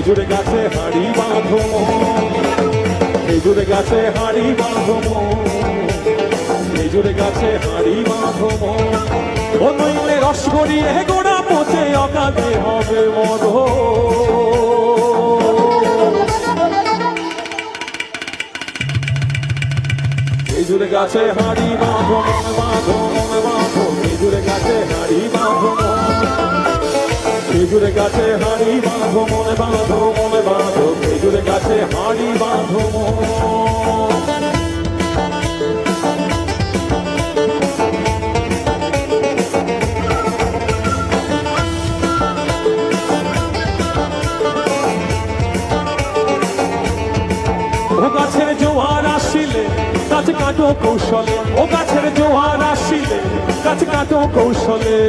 খেজুর গাছে হাড়ি বাঁধো খেজুর গাছে হাড়ি বাঁধো খেজুর গাছে হাড়ি বাঁধো ও নইলে রস গড়িয়ে গোড়া পচে অকালে হবে মরণ খেজুর গাছে হাড়ি বাঁধো বাঁধো বাঁধো খেজুর গাছে হাড়ি বাঁধো খেজুর গাছে হাড়ি বাঁধো মনে বাঁধো খেজুর গাছে হাড়ি বাঁধো ও গাছের জোয়ার আসিলে গাছ কাটো কৌশলে ও গাছের জোয়ার আসিলে গাছ কাটো কৌশলে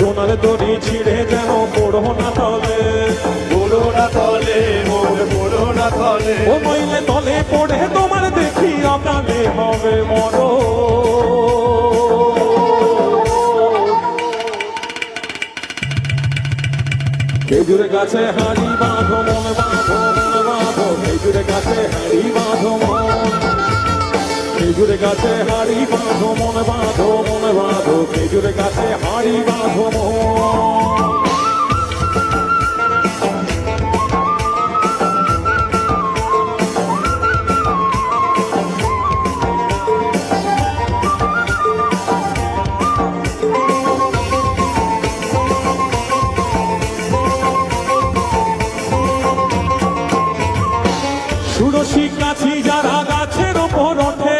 সোনার দড়ি ছিঁড়ে যেন পড়ো না তলে পড়ো না তলে ও নইলে তলে পড়ে তোমার দেখি অকালে হবে মরণ খেজুর গাছে হাড়ি বাঁধো মনে বাঁধো খেজুর গাছে হাড়ি বাঁধো খেজুর গাছে হাড়ি বাঁধো মনে বাঁধো খেজুর গাছে হাড়ি বাঁধো ষোড়শী কাছি যারা গাছের ওপর ওঠে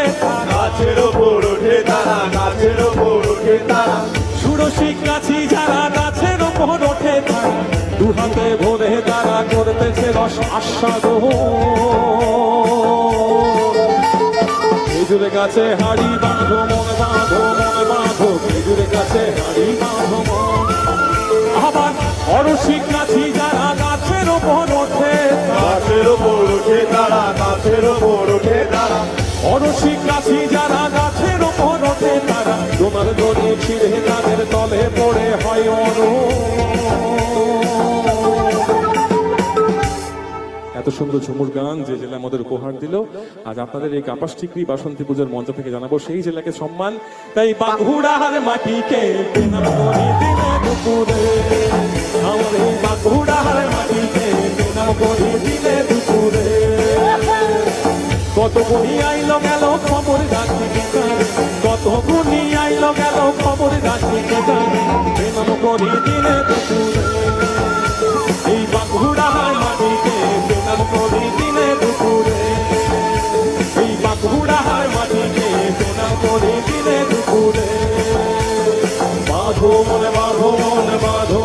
গাছের ওপর ওঠে তারা গাছের ওপর ওঠে তারা ষোড়শী কাছি যারা গাছের ওপর ওঠে তারা দু হাতে ভরে তারা করতেছে রস আস্বাদন খেজুর গাছে হাড়ি বাঁধো মনে বাঁধো খেজুর গাছে হাড়ি বাঁধো আবার অরসী কাছি যারা গাছের ওপর ওঠে গাছের ওপর ওঠে তারা গাছের ওপর ওঠে তারা অরসী কাছি যারা গাছের ওপর ওঠে তারা তোমার দড়ি ছিঁড়ে তাদের তলে পড়ে হয় এত সুন্দর ঝুমুর গান যে জেলা আমাদের উপহার দিল আজ আপনাদের এই কাপাস ঠিকরি বাসন্তী পুজোর মঞ্চ থেকে জানাবো সেই জেলাকে সম্মান তাই বাঁকুড়ার মাটিকে প্রণাম করি দিনে দুপুরে আমার এই বাঁকুড়ার মাটিকে প্রণাম করি দিনে দুপুরে কত গুণী আইলো গেল খবর রাখি কত গুণী আইলো গেল খবর রাখি প্রণাম করি দিনে দুপুরে এই বাঁকুড়ার মাটিকে প্রণাম করি দিনে দুপুরে এই বাঁকুড়ার মাটিকে প্রণাম করি দিনে দুপুরে বাঁধো মনে বাঁধো